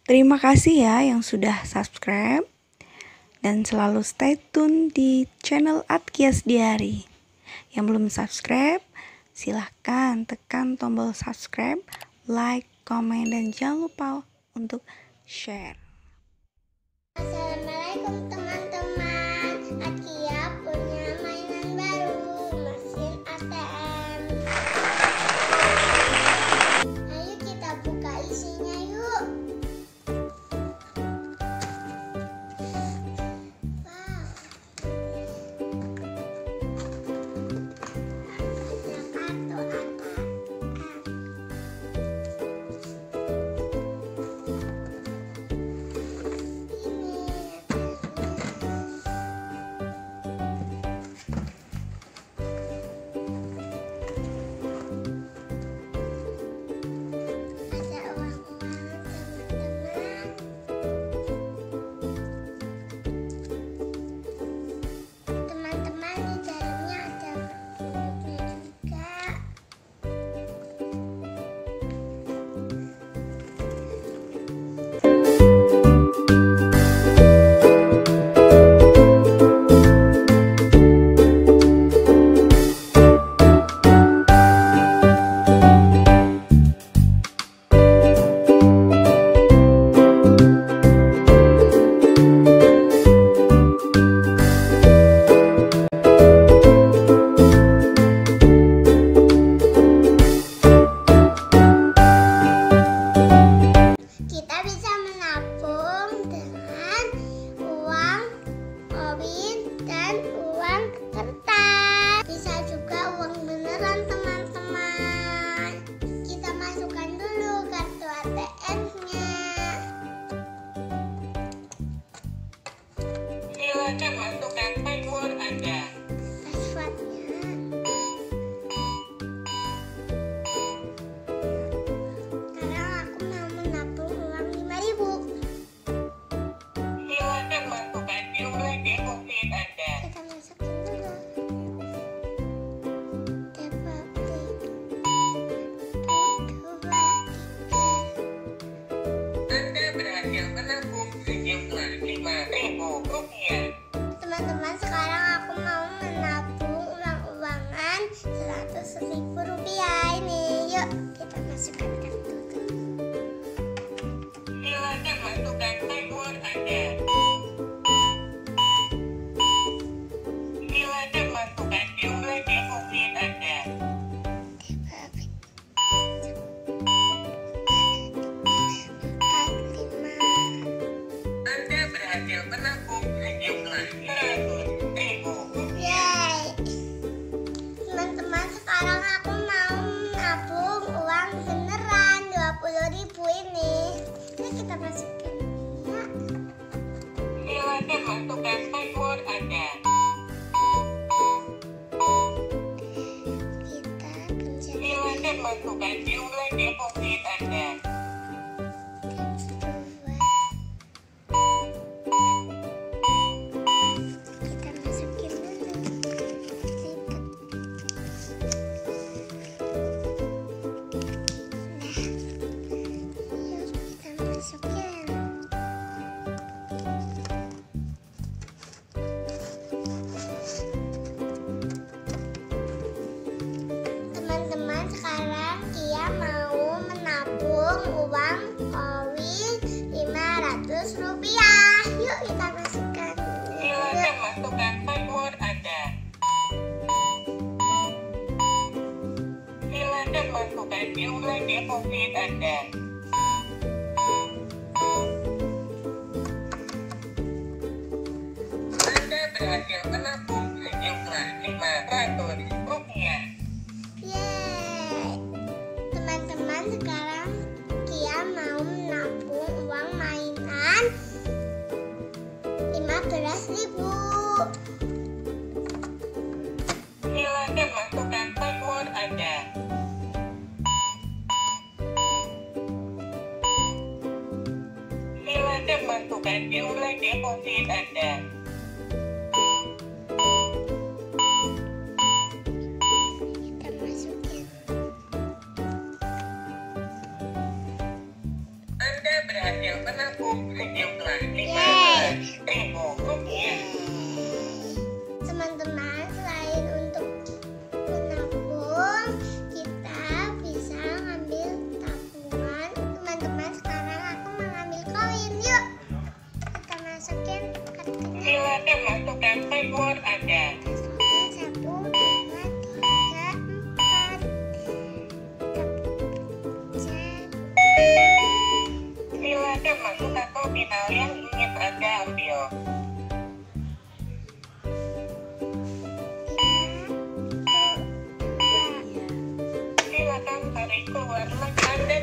Terima kasih ya yang sudah subscribe dan selalu stay tune di channel Atkias Diary. Yang belum subscribe, silahkan tekan tombol subscribe, like, komen, dan jangan lupa untuk share. Assalamualaikum teman-teman. Atkia punya mainan baru, mesin ATM. Ayo kita buka isinya yuk. Wow. Ada kartu ATM. Silakan masukkan password Anda. Passwordnya. Sekarang aku mau menabung uang 5.000. Silakan masukkan jumlah deposit Anda. Kita masukin dulu. Deposit 2, 3. Anda berhasil menabung sejumlah Rp5.000. Teman-teman, sekarang aku mau menabung uang-uangan Rp100.000 ini. Yuk kita masukkan kartu dulu. Silakan masukkan password Anda. Silakan masukkan jumlah deposit Anda. Deposit 4, 5. Anda berhasil menabung sejumlah Rp100.000. Yeay. Teman-teman, sekarang aku mau nabung uang beneran 20.000 ini. Yuk kita masukin ya. Silakan masukkan password Anda. Kita pencet Silakan masukkan jumlah deposit Anda. kita masukin dulu. Ribet. Nah, yuk kita masukin. Teman-teman, sekarang Kia mau menabung uang koin Rp500. Yuk kita masukkan. Silakan masukkan password Anda. Silakan masukkan jumlah deposit Anda. Anda berhasil menabung sejumlah Rp500. Yeay. Teman-teman, sekarang Kia mau menabung uang mainan Rp15.000. Silakan masukkan password Anda. Silakan masukkan jumlah deposit Anda. Kita masukin. Anda hasil menabung sejumlah Yeay. 15.000 rupiah. Teman-teman, selain untuk menabung, kita bisa ngambil tabungan. Teman-teman, sekarang aku mengambil koin. Yuk, kita masukin kartunya. Silakan masukkan password Anda. 1, 2, 3, 4. Silakan masukkan nominal yang ingin Anda ambil. Silakan tarik keluar log Anda